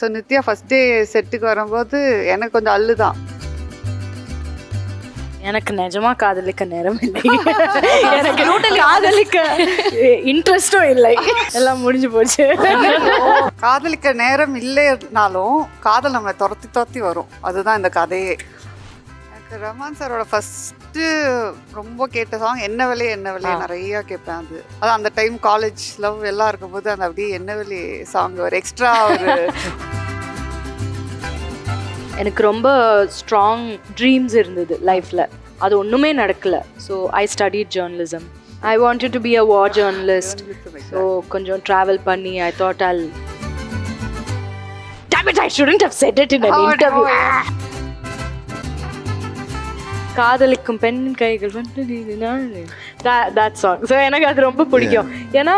So Nithya first day செட்டுக்கு வரும்போது எனக்கு கொஞ்சம் அல்லுதான். எனக்கு நிஜமா காதலிக்க நேரம் இல்லை, எனக்கு காதலிக்க இன்ட்ரெஸ்டும் இல்லை, எல்லாம் முடிஞ்சு போச்சு. காதலிக்க நேரம் இல்லைனாலும் காதல் நம்ம துரத்தி வரும், அதுதான் இந்த கதையே. எனக்கு ரஹ்மான் சாரோட ஃபஸ்ட்டு ரொம்ப கேட்ட சாங் என்ன விலையே நிறையா கேட்பேன். அது அந்த டைம் காலேஜ் லவ் எல்லாம் இருக்கும்போது அந்த அப்படியே என்ன விலையே சாங் ஒரு எக்ஸ்ட்ரா ஒரு எனக்கு ரொம்ப ஸ்ட்ராங் ட்ரீம்ஸ் இருந்தது லைஃப்பில், அது ஒன்றுமே நடக்கலை. So I studied journalism. I wanted to be a war journalist. So கொஞ்சம் ட்ராவல் பண்ணி I thought I shouldn't have said it in an interview. காதலிக்கும் பெண்ணின் கைகள் வந்து that song. ஸோ எனக்கு அது ரொம்ப பிடிக்கும். ஏன்னா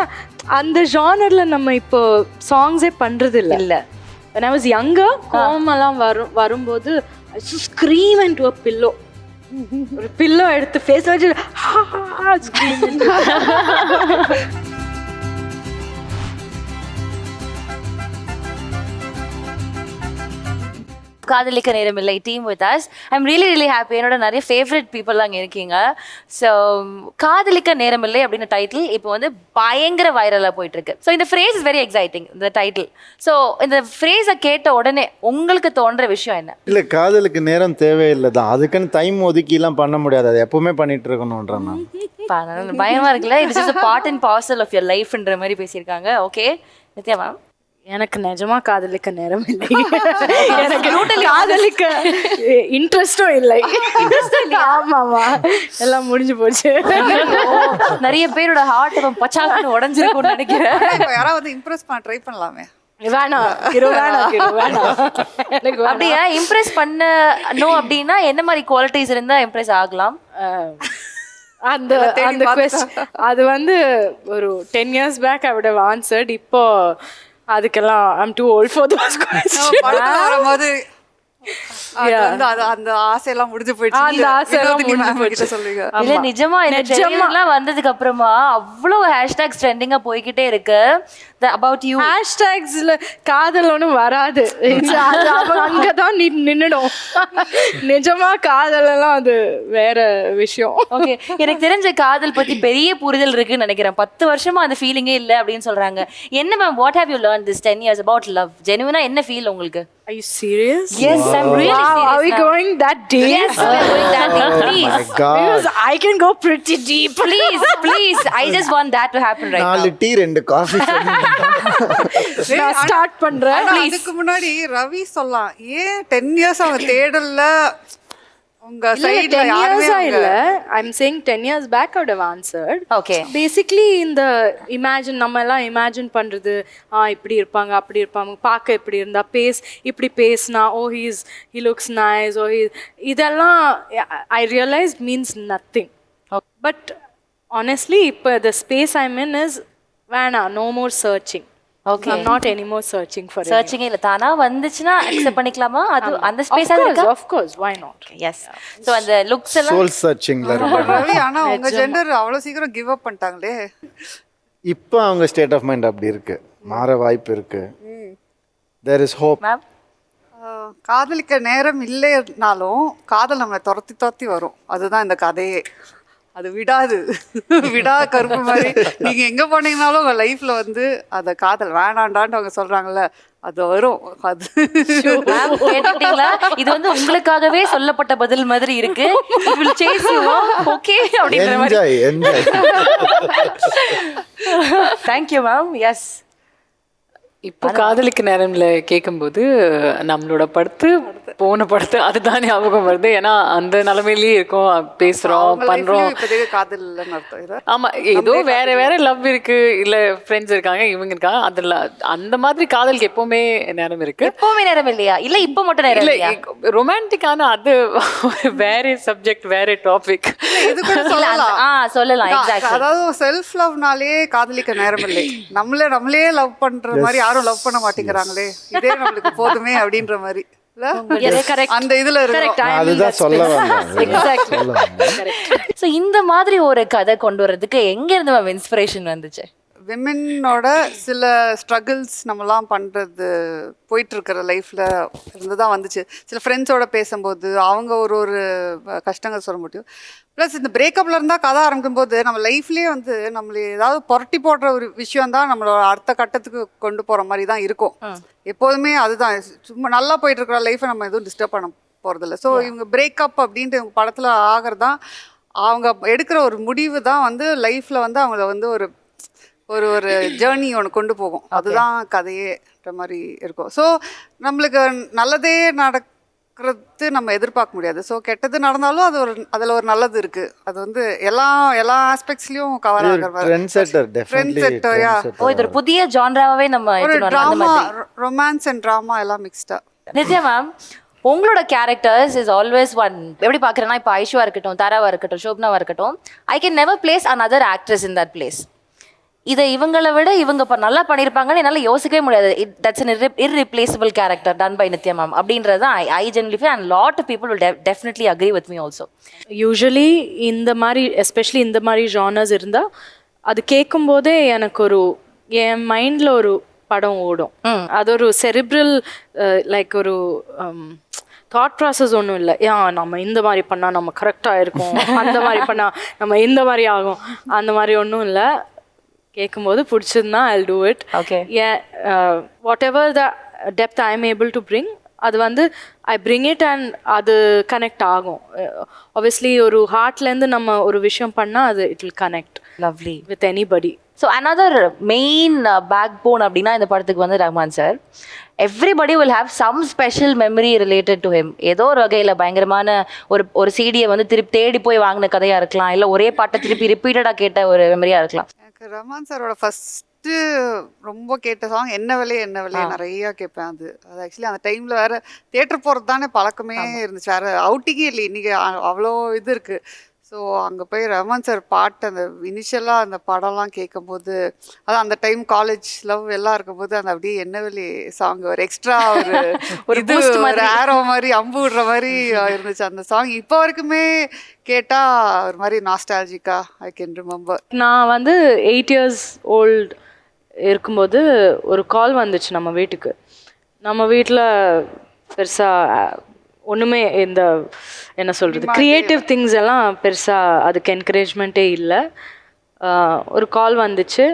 அந்த ஜானரில் நம்ம இப்போ சாங்ஸே பண்ணுறது இல்லை. When I was younger, கோமெல்லாம் வரும்போது I used to scream into a pillow. ஒரு பில்லோ எடுத்து ஃபேஸ் வச்சு scream into காதலிக்க நேரம் இல்லை team with us. I'm really happy. என்னோட நிறைய ஃபேவரட் பீப்புள் அங்கே இருக்கீங்க. ஸோ காதலிக்க நேரம் இல்லை அப்படின்னு டைட்டில் இப்போ வந்து பயங்கர வைரலாக போயிட்டு இருக்கு. ஸோ இந்த ஃப்ரேஸ் இஸ் வெரி எக்ஸைட்டிங், இந்த டைட்டில். ஸோ இந்த ஃப்ரேஸை கேட்ட உடனே உங்களுக்கு தோன்ற விஷயம் என்ன? இல்லை, காதலுக்கு நேரம் தேவையில்லை தான், அதுக்குன்னு டைம் ஒதுக்கிலாம் பண்ண முடியாது, அது எப்பவுமே பண்ணிட்டு இருக்கணும்ன்ற நான் பயமா இருக்குல்ல. It's is a part and parcel of your lifeன்ற மாதிரி பேசியிருக்காங்க. ஓகே நித்யா மேம், எனக்கு நிஜமா காதலிக்க நேரம் இல்லை, எனக்கு காதலிக்க இன்ட்ரெஸ்டும் இல்லை. ஆமாமா, எல்லாம் முடிஞ்சு போச்சு. நிறைய பேரோட ஹார்ட் பச்சாக்குன்னு உடஞ்சிருக்கும்னு நினைக்கிறேன். யாராவது இம்ப்ரெஸ் பண்ண ட்ரை பண்ணலாமே. அப்படியா இம்ப்ரெஸ் பண்ணணும் அப்படின்னா என்ன மாதிரி குவாலிட்டிஸ் இருந்தா இம்ப்ரெஸ் ஆகலாம்? அந்த அது வந்து ஒரு 10 years back I would have answered. இப்போ அதுக்கெல்லாம் I'm too old for those questions. வரும்போது அந்த ஆசையெல்லாம் முடிஞ்சு போயிடுச்சு. அந்த ஆசையெல்லாம் முடிஞ்சு போயிடுச்சு சொல்லுங்க. இல்ல நிஜமா இந்த ட்ரெண்டிங்லாம் வந்ததுக்கு அப்புறமா அவ்வளவு ஹேஷ்டேக்ஸ் ட்ரெண்டிங்கா போய்கிட்டே இருக்கு. about you ஹேஷ்டேக்ஸ்ல காதல் ஒன்றும் வராது, அங்கதான் நின்னுடும். நிஜமா காதல் எல்லாம் அது வேற விஷயம். ஓகே, எனக்கு தெரிஞ்ச காதல் பத்தி பெரிய புரிதல் இருக்குன்னு நினைக்கிறேன். 10 வருஷமா அந்த ஃபீலிங்கே இல்லை அப்படின்னு சொல்றாங்க. என்ன ma'am, what have you learn this 10 years about love? ஜெனுவினா என்ன ஃபீல் உங்களுக்கு? Are you serious? Yes, I'm really serious. Are we going that deep? Yes, we're going that deep. Please. Oh my God. Because I can go pretty deep. Please. I just want that to happen right now. 4 tea 2 coffee நான் start பண்றேன். அதுக்கு முன்னாடி ரவி சொல்லலாம், ஏன் 10 years அவங்க தேடல உங்க சைடுல யாருமே இல்ல. I'm saying 10 years back I would have answered. Okay. Basically இந்த imagine நம்ம எல்லாம் imagine பண்றது, இப்படி இருப்பாங்க அப்படி இருப்பாங்க, பார்க்க இப்படி இருந்தா இப்படி பேசினா he looks nice, இதெல்லாம் I realized means nothing. But honestly இப்போ the space I'm in is no more searching. Okay. I'm not anymore searching for searching இல்ல, தானா வந்துச்சுனா அக்செப்ட் பண்ணிக்கலாமா? அது அந்த ஸ்பேஸா இருக்கா? Of course, why not? Yes. So அந்த லுக்ஸ் எல்லாம் சோல் சர்ச்சிங்ல இருக்கு. ரவி ஆனா உங்க ஜெண்டர் அவ்வளவு சீக்கிரம் கிவ் அப் பண்ணிட்டாங்களே. இப்போ அவங்க ஸ்டேட் ஆஃப் மைண்ட் அப்படி இருக்கு, மாற வாய்ப்பு இருக்கு. there is hope. மேம், காதலிக்க நேரம் இல்லைனாலும் காதல் நம்மளை துரத்தி வரும், அதுதான் இந்த கதையே. அது விடா கருப்பு மாதிரி நீங்க எங்க போனீங்கனாலும் உங்க லைஃப்ல வந்து அந்த காதல் வேணாண்டான்னு அவங்க சொல்றாங்கல்ல, அது வரும். அது கேட்டுட்டீங்களா? இது வந்து உங்களுக்காகவே சொல்லப்பட்ட பதில் மாதிரி இருக்கு. ஓகே அப்படின்ற மாதிரி. என்ஜாய். Thank you ma'am. எஸ், இப்போ காதலிக்கு நேரம்ல கேட்கும்போது நம்மளோட போன படத்து அதுதான் ஞாபகம் வருது. ஏன்னா அந்த நிலைமையிலேயே இருக்கோம், பேசுறோம், பண்றோம். ஆமா, ஏதோ வேற லவ் இருக்கு, இல்ல ஃப்ரெண்ட்ஸ் இருக்காங்க, இவங்க இருக்காங்க, அதுல அந்த மாதிரி காதலுக்கு எப்பவுமே நேரம் இருக்கு. எப்பவுமே நேரம் இல்லையா? இல்ல இப்ப மட்டும் நேரம் இல்லையா? ரொமான்டிக்கான அது வேற சப்ஜெக்ட், வேற டாபிக். இது கூட சொல்லலாம். எக்ஸாக்ட்லி. அதாவது செல்ஃப் லவ்னாலே காதலிக்க நேரம் இல்லை. நம்மளே லவ் பண்ற மாதிரி யாரும் லவ் பண்ண மாட்டேங்கிறாங்களே, இதே நம்மளுக்கு போதுமே அப்படின்ற மாதிரி. அந்த இதுல அதுதான் சொல்ல வந்தேன். சோ இந்த மாதிரி ஒரு கதை கொண்டு வரதுக்கு எங்க இருந்து இன்ஸ்பிரேஷன் வந்துச்சு? விமென்னோட சில ஸ்ட்ரகிள்ஸ் நம்மலாம் பண்ணுறது போயிட்டுருக்கிற லைஃப்பில் இருந்து தான் வந்துச்சு. சில ஃப்ரெண்ட்ஸோட பேசும்போது அவங்க ஒரு ஒரு கஷ்டங்கள் சொல்ல முடியும். ப்ளஸ் இந்த பிரேக்கப்பில் இருந்தால் கதை ஆரம்பிக்கும்போது நம்ம லைஃப்லேயே வந்து நம்மளை ஏதாவது புரட்டி போடுற ஒரு விஷயம் தான் நம்மளோட அடுத்த கட்டத்துக்கு கொண்டு போகிற மாதிரி தான் இருக்கும். எப்போதுமே அதுதான், சும்மா நல்லா போயிட்டுருக்கிற லைஃப்பை நம்ம எதுவும் டிஸ்டர்ப் பண்ண போகிறதில்ல. ஸோ இவங்க பிரேக்கப் அப்படின்ட்டு இவங்க படத்தில் ஆகிறதான் அவங்க எடுக்கிற ஒரு முடிவு தான் வந்து லைஃப்பில் வந்து அவங்கள வந்து ஒரு ஒரு ஒரு ஜேர்னி ஒன்று கொண்டு போகும். அதுதான் கதையேன்ற மாதிரி இருக்கும். ஸோ நம்மளுக்கு நல்லதே நடக்கிறது நம்ம எதிர்பார்க்க முடியாது. ஸோ கெட்டது நடந்தாலும் அது ஒரு அதில் ஒரு நல்லது இருக்குது. அது வந்து எல்லா ஆஸ்பெக்ட்ஸ்லையும் கவர் ஆகிற ட்ரெண்ட்செட்டர். ஓ, இது ஒரு புதிய ஜான்ராவே நம்ம ஒரு ட்ராமா, ரொமான்ஸ் அண்ட் ட்ராமா எல்லாம் மிக்ஸ்டா. நித்யா மேம், உங்களோட கேரக்டர்ஸ் இஸ் ஆல்வேஸ் ஒன். எப்படி பார்க்குறேன்னா, இப்போ ஐஷுவா இருக்கட்டும், தாராவா இருக்கட்டும், ஷோப்னாவா இருக்கட்டும், I can never place another actress in that place. இதை இவங்களை விட இவங்க நல்லா பண்ணியிருப்பாங்கன்னு என்னால் யோசிக்கவே முடியாது. That's an irreplaceable character done by Nithya ma'am அப்படின்றது தான் I generally feel, and lot of people will definitely agree with me also. Usually இந்த மாதிரி எஸ்பெஷலி இந்த மாதிரி ஜானர்ஸ் இருந்தால் அது கேட்கும்போதே எனக்கு ஒரு என் மைண்டில் ஒரு படம் ஓடும். அது ஒரு செரிப்ரல் லைக் ஒரு தாட் ப்ராசஸ் ஒன்றும் இல்லை. நம்ம இந்த மாதிரி பண்ணால் நம்ம கரெக்டாக இருக்கும், அந்த மாதிரி பண்ணால் நம்ம இந்த மாதிரி ஆகும், அந்த மாதிரி ஒன்றும் இல்லை. கேட்கும்போது பிடிச்சிருந்தா I'll do it. Okay. Whatever the depth I'm able to bring, அது வந்து I bring it and அது கனெக்ட் ஆகும். Obviously ஒரு ஹார்ட்லேருந்து நம்ம ஒரு விஷயம் பண்ணால் அது it will connect lovely with anybody. So another main backbone அப்படின்னா இந்த படத்துக்கு வந்து Rahman sir. Everybody will have some special memory related to him. ஏதோ ஒரு வகையில் பயங்கரமான ஒரு சிடியை வந்து திருப்பி தேடி போய் வாங்கின கதையாக இருக்கலாம், இல்லை ஒரே பாட்டை திருப்பி ரிப்பீட்டடாக கேட்ட ஒரு மெமரியாக இருக்கலாம். எனக்கு ரஹ்மான் சாரோட ஃபஸ்ட்டு ரொம்ப கேட்ட சாங் என்ன விலையே நிறையா கேட்பேன். அது ஆக்சுவலி அந்த டைமில் வேறு தேட்டர் போகிறது தானே பழக்கமே இருந்துச்சு, வேறு அவுட்டிங்கே இல்லை. இன்றைக்கி அவ்வளோ இது இருக்குது. ஸோ அங்கே போய் ரஹ்மான் சார் பாட்டு அந்த இனிஷியலாக அந்த படம்லாம் கேட்கும்போது, அது அந்த டைம் காலேஜ் லவ் எல்லாம் இருக்கும்போது அந்த அப்படியே என்ன வெளி சாங் ஒரு எக்ஸ்ட்ரா ஒரு இது ஒரு ஆரோ மாதிரி அம்பு விடுற மாதிரி இருந்துச்சு அந்த சாங். இப்போ வரைக்குமே கேட்டால் ஒரு மாதிரி நாஸ்டாலஜிக்கா ஐ கேன் ரிமெம்பர். நான் வந்து 8 years old இருக்கும்போது ஒரு கால் வந்துச்சு நம்ம வீட்டுக்கு. நம்ம வீட்டில் பெருசாக ஒன்றுமே இந்த என்ன சொல்கிறது க்ரியேட்டிவ் திங்ஸ் எல்லாம் பெருசாக அதுக்கு என்கரேஜ்மெண்ட்டே இல்லை. ஒரு கால் வந்துச்சு.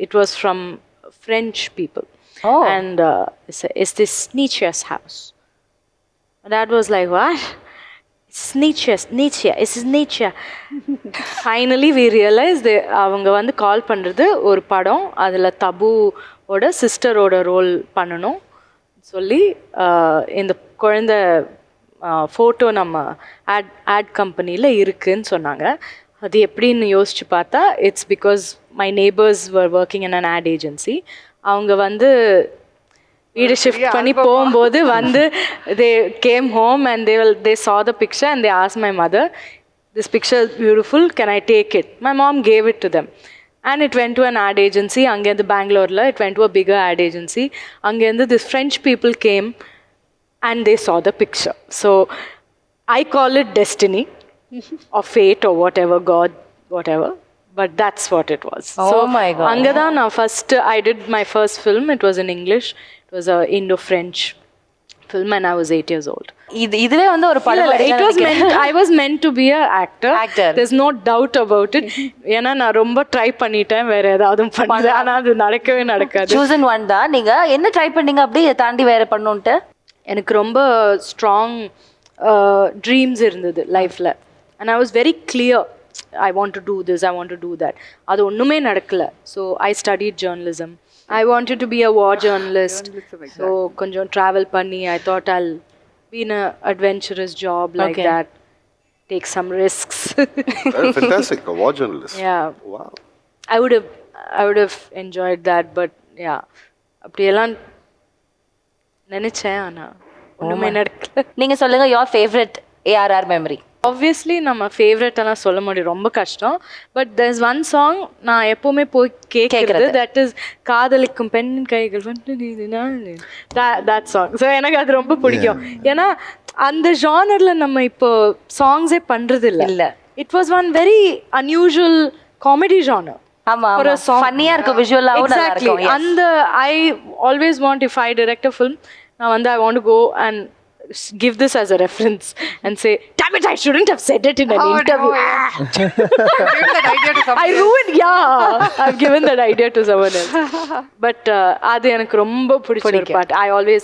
It was from French people and is this நீச்சியாஸ் house. Dad was like, what? It's Nietzsche. It's Nietzsche. Finally we realized அவங்க வந்து கால் பண்ணுறது ஒரு படம், அதில் தபுவோட சிஸ்டரோட ரோல் பண்ணணும் சொல்லி இந்த குழந்தை ஃபோட்டோ நம்ம ஆட் கம்பெனியில் இருக்குதுன்னு சொன்னாங்க. அது எப்படின்னு யோசிச்சு பார்த்தா, it's because my neighbours were working in an ad agency. அவங்க வந்து வீடு ஷிஃப்ட் பண்ணி போகும்போது வந்து they came home and they saw the picture and they asked my mother, this picture is beautiful, can I take it? My mom gave it to them. And it went to an ad agency. Ange Bangalore, it went to a bigger ad agency. Ange this French people came and they saw the picture. So I call it destiny or fate or whatever, God, whatever. But that's what it was. Oh so, my God. Angada na first I did my first film. It was in English. It was a Indo-French film and I was 8 years old. இதுவே வந்து ஒரு படம். It was meant, I was meant to be a actor. There's no doubt about it. ஏன்னா நான் ரொம்ப try பண்ணிட்டேன், வேற ஏதாவது பண்ணேன், ஆனா அது நடக்கவே நடக்காது. chosen one தான். நீங்க என்ன ட்ரை பண்ணீங்க அப்படி தாண்டி வேற பண்ணணும்ட்டு? எனக்கு ரொம்ப ஸ்ட்ராங் ட்ரீம்ஸ் இருந்தது லைஃப்ல and I was very clear, I want to do this, I want to do that. அது ஒண்ணுமே நடக்கல. So I studied journalism. I wanted to be a war journalist. So கொஞ்சம் travel பண்ணி I thought I'll be in an adventurous job like that, take some risks. Fantastic, a war journalist. Yeah. Wow. I would have enjoyed that, but yeah, அப்படியெல்லாம் நினைச்சேன், ஆனா ஒண்ணுமே நடக்கல. நீங்க சொல்லுங்க your favorite ARR memory. Obviously நம்ம ஃபேவரட்டெல்லாம் சொல்ல முடியும், ரொம்ப கஷ்டம். பட் there's one song நான் எப்போவுமே போய் கேட்குறது, தட் இஸ் காதலிக்கும் பெண்ணின் கைகள் வந்து that song. ஸோ எனக்கு அது ரொம்ப பிடிக்கும். ஏன்னா அந்த ஜானரில் நம்ம இப்போ சாங்ஸே பண்ணுறது இல்லை. It was one very unusual comedy genre. ஆமா for a song. ஃபன்னியா இருக்கும், விஷுவலாவும் நல்லா Exactly. இருக்கும். Yes. And I always want, if I direct a film, now and I want to go and give this as a reference and say, damn it, I shouldn't have said it in an interview. Give that idea to somebody I ruined, yeah, I've given that idea to someone else. But அது எனக்கு ரொம்ப பிடிச்ச part. I always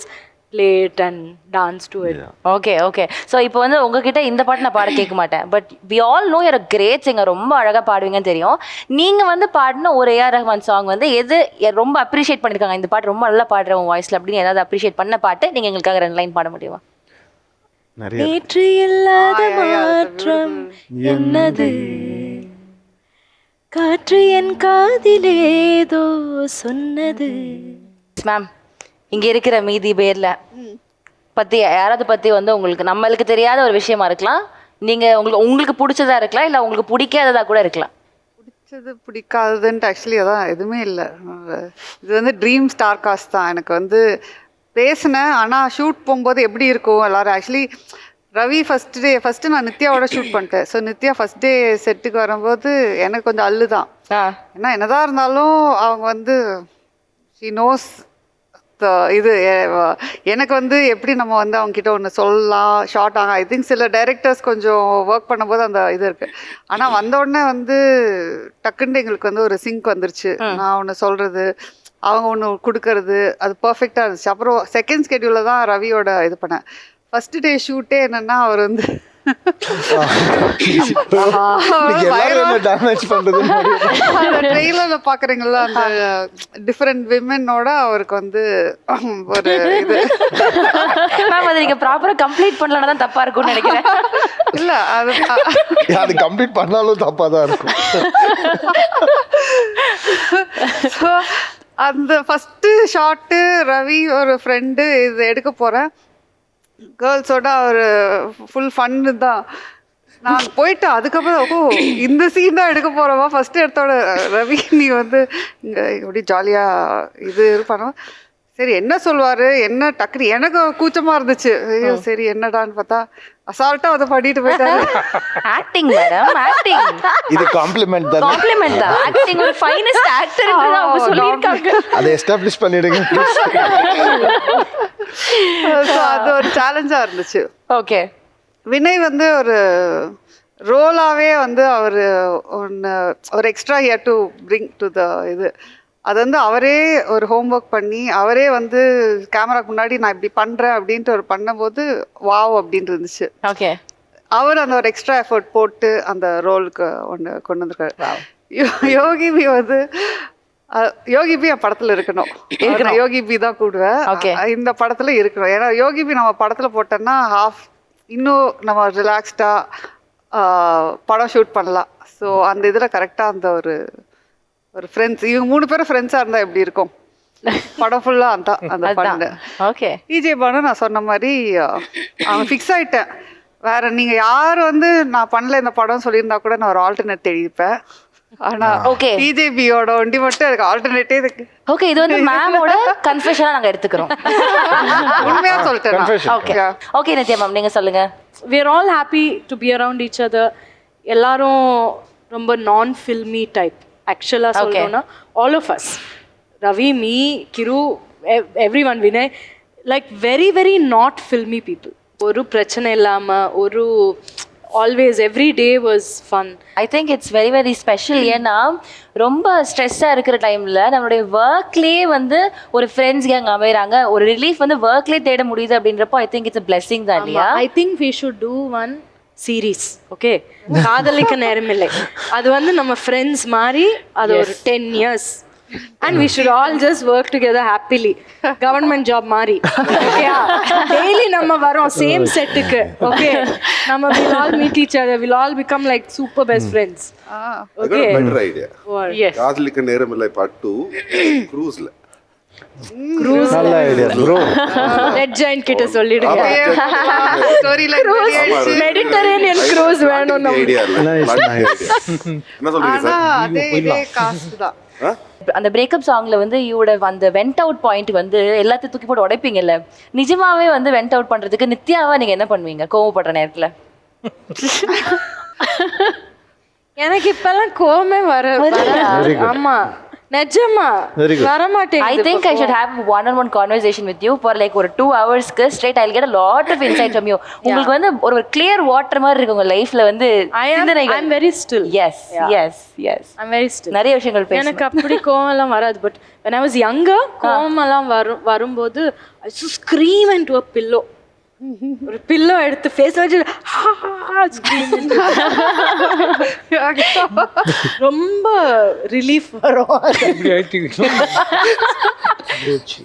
play it and dance to it. Okay okay. So இப்போ வந்து உங்ககிட்ட இந்த பாட்டு நான் பாட கேட்க மாட்டேன், but we all know your great singer, ரொம்ப அழகாக பாடுவீங்கன்னு தெரியும். நீங்கள் வந்து பாடின ஒரு ஏஆர் ரஹ்மான் சாங் வந்து எது ரொம்ப அப்ரிஷியேட் பண்ணியிருக்காங்க, இந்த பாட்டு ரொம்ப நல்லா பாடுற உன் வாய்ஸில் அப்படின்னு ஏதாவது அப்ரிஷியேட் பண்ண பாட்டு நீங்கள் எங்களுக்காக 2 லைன் பாட முடியுமா? நிறைய நேற்று இல்லாத மாற்றம் என்னது, காற்று என் காதிலேதோ சொன்னது. மேம், இங்கே இருக்கிற மீதி பேரில் பற்றி யாராவது பற்றி வந்து உங்களுக்கு நம்மளுக்கு தெரியாத ஒரு விஷயமா இருக்கலாம், நீங்கள் உங்களுக்கு பிடிச்சதா இருக்கலாம், இல்லை உங்களுக்கு பிடிக்காததா கூட இருக்கலாம். பிடிச்சது பிடிக்காததுன்ட்டு ஆக்சுவலி அதான் எதுவுமே இல்லை. இது வந்து ட்ரீம் ஸ்டார் காஸ்ட் தான். எனக்கு வந்து பேசினேன், ஆனால் ஷூட் போகும்போது எப்படி இருக்கும் எல்லாரும். ஆக்சுவலி ரவி ஃபஸ்ட்டு நான் நித்யாவோட ஷூட் பண்ணிட்டேன். ஸோ நித்யா ஃபஸ்ட் டே செட்டுக்கு வரும்போது எனக்கு கொஞ்சம் அல்லு தான். ஏன்னா என்னதான் இருந்தாலும் அவங்க வந்து ஷி நோஸ் இது எனக்கு வந்து எப்படி நம்ம வந்து அவங்ககிட்ட ஒன்று சொல்லலாம் ஷார்ட் ஆகும். ஐ திங்க் சில டைரக்டர்ஸ் கொஞ்சம் ஒர்க் பண்ணும்போது அந்த இது இருக்குது. ஆனால் வந்த உடனே வந்து டக்குன்னு எங்களுக்கு வந்து ஒரு சிங்க் வந்துருச்சு. நான் ஒன்று சொல்கிறது, அவங்க ஒன்று கொடுக்கறது, அது பர்ஃபெக்டாக இருந்துச்சு. அப்புறம் செகண்ட் ஸ்கெடியூலில் தான் ரவியோட இது பண்ணேன். ஃபஸ்ட்டு டே ஷூட்டே என்னென்னா அவர் வந்து ட்ரெயிலர்ல பாக்குறீங்களா அந்த டிஃபரெண்ட் விமெனோட அவருக்கு வந்து ஒரு இது மேம், அது நீங்கள் ப்ராப்பராக கம்ப்ளீட் பண்ணலன்னா தான் தப்பாக இருக்கும்னு நினைக்கிறேன். இல்லை அது கம்ப்ளீட் பண்ணாலும் தப்பாக தான் இருக்கும். ஸோ அந்த ஃபஸ்ட்டு ஷாட்டு ரவி ஒரு ஃப்ரெண்டு இது எடுக்க போகிறேன், கேர்ள்ஸோட ஒரு ஃபுல் ஃபன்னு தான். நான் போயிட்டு அதுக்கப்புறம் இந்த சீன் தான் எடுக்க போகிறோமா, ஃபஸ்ட்டு எடுத்தோட ரவி நீ வந்து இங்கே எப்படி ஜாலியாக இது பண்ணோம். சரி என்ன சொல்லுவார் என்ன டக்குனு எனக்கு கூச்சமாக இருந்துச்சு. ஐயோ சரி என்னடான்னு பார்த்தா அசால்ட்டாக அதை பண்ணிட்டு போயிட்டாரு. ஆக்டிங் மேடம், ஆக்டிங் இது காம்ப்ளிமெண்ட் தான். காம்ப்ளிமெண்ட் தான். ஆக்டிங் ஒரு ஃபைனஸ்ட் ஆக்டர் என்று அவங்க சொல்லியிருக்காங்க. அதை எஸ்டாப்ளிஷ் பண்ணிடுங்க. ஸோ அது ஒரு சேலஞ்சாக இருந்துச்சு. ஓகே. வினய் வந்து ஒரு ரோலாகவே வந்து அவர் ஒரு extra here to bring to the இது, அது வந்து அவரே ஒரு ஹோம்ஒர்க் பண்ணி அவரே வந்து கேமராக்கு முன்னாடி நான் இப்படி பண்ணுறேன் அப்படின்ட்டு ஒரு பண்ணும்போது வாவ் அப்படின்னு இருந்துச்சு. ஓகே. அவர் அந்த ஒரு எக்ஸ்ட்ரா எஃபர்ட் போட்டு அந்த ரோலுக்கு ஒன்று கொண்டு வந்திருக்காரு. யோகி பி வந்து யோகி பி என் படத்தில் இருக்கணும். யோகி பி தான் கூடுவேன் இந்த படத்தில் இருக்கணும். ஏன்னா யோகி பி நம்ம படத்தில் போட்டோன்னா இன்னும் நம்ம ரிலாக்ஸ்டாக படம் ஷூட் பண்ணலாம். ஸோ அந்த இதில் கரெக்டாக அந்த ஒரு ஃப்ரெண்ட்ஸ், இவங்க 3 பேரும் ஃப்ரெண்ட்ஸாக இருந்தால் எப்படி இருக்கும் படம் ஃபுல்லாக அந்த பண்ணு. ஓகே. டிஜே பானு நான் சொன்ன மாதிரி அவன் ஃபிக்ஸ் ஆகிட்டேன். வேறு நீங்கள் யார் வந்து நான் பண்ணல இந்த படம் சொல்லியிருந்தா கூட நான் ஒரு ஆல்டர்னேட் தெரிவிப்பேன். ஆனால் ஓகே, டிஜேபியோட ஒண்டி மட்டும் எனக்கு ஆல்டர்னேட்டே இருக்கு. ஓகே, இது வந்து மேமோட கன்ஃபெஷனா நாங்க எடுத்துக்கிறோம். உண்மையா சொல்லிட்டேன். ஓகே ஓகே நித்யா மேம் நீங்க சொல்லுங்க. We are all happy to be around each other. எல்லாரும் ரொம்ப நான் ஃபில்மி டைப். ஆக்சுவலா சொல்லணும்னா all of us, Ravi, me, Kiru, everyone, Vinay, like very very not filmy people. ஒரு பிரச்சனை இல்லாம ஒரு always every day was fun. I think it's very very special. ஏன்னா ரொம்ப ஸ்ட்ரெஸ்ஸாக இருக்கிற டைமில் நம்மளுடைய ஒர்க்லேயே வந்து ஒரு ஃப்ரெண்ட்ஸ் கேங் அமைகிறாங்க, ஒரு ரிலீஃப் வந்து ஒர்க்லேயே தேட முடியுது அப்படின்றப்போ I think it's a blessing தான் இல்லையா? I think we should do one series. Okay, காதலிக்க நேரமில்லை. அது வந்து நம்ம ஃப்ரெண்ட்ஸ் மாதிரி அது ஒரு 10 years and we should all just work together happily. Government job மாதிரி. ஓகேயா? டெய்லி நம்ம வரோம் சேம் செட்டுக்கு. ஓகே, நம்ம will all meet each other, we'll all become like super best friends. Okay, better idea. Yes. காதலிக்க நேரமில்லை part 2 cruiseல. Cruise. நல்ல idea bro. Red Giant கிட்ட சொல்லிடுங்க. ஸ்டோரி லைன் ரெடி ஆயிடுச்சு. மெடிட்டரேனியன் cruise வேணும் நம்ம. ஐடியா இல்ல. என்ன சொல்றீங்க ஆனா சார்? அதே காஸ்ட் தான். அந்த பிரேக்கப் சாங்ல வந்து யூட அந்த வெண்ட் அவுட் பாயிண்ட் வந்து எல்லாத்தையும் தூக்கி போட்டு உடைப்பீங்கல்ல, நிஜமாவே வந்து வெண்ட் அவுட் பண்றதுக்கு நித்யாவா நீங்க என்ன பண்ணுவீங்க கோவப்படுற நேரத்துல? எனக்கு இப்பெல்லாம் கோவமே வராது. ஆமா நிஜமா Very good. வர I மாட்டேங்குது. think I should have one-on-one conversation with you for like ஒரு 2 hours straight. I'll get a lot of insight from you. உங்களுக்கு வந்து ஒரு clear water மாதிரி இருக்கு உங்க லைஃப்ல வந்து I'm very still. yes yes yes I'm very still. நிறைய விஷயங்கள் பேசணும். எனக்கு அப்படி கோவம் எல்லாம் வராது. But when I was younger கோவம் எல்லாம் வரும்போது I used to scream into a pillow. ஒரு பில்லோ எடுத்து ஃபேஸ்ல வச்சு ரொம்ப ரிலீஃப் வரும்.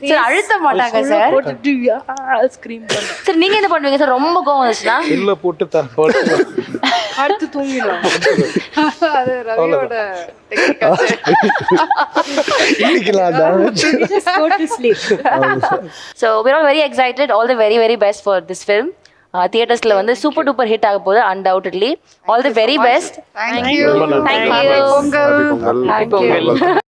சார் அழுத்த மாட்டாங்க சார். போட்டுட்டு ஸ்கிரீம் பண்ணும். சார் நீங்க என்ன பண்ணுவீங்க சார் ரொம்ப கோவம் வந்துச்சுன்னா? இல்ல போட்டு தான் அடுத்து தூங்கிடும். அது ரவியோட டெக்னிக் ஆச்சு. இன்னைக்குலாம் damage. Just go to sleep. So we're all very excited. All the very very best for this film. தியேட்டர்ஸ்ல வந்து சூப்பர் டூப்பர் ஹிட் ஆக போகுது undoubtedly. All the very best. Thank you. Thank you. Pongal. Happy Pongal. Thank you.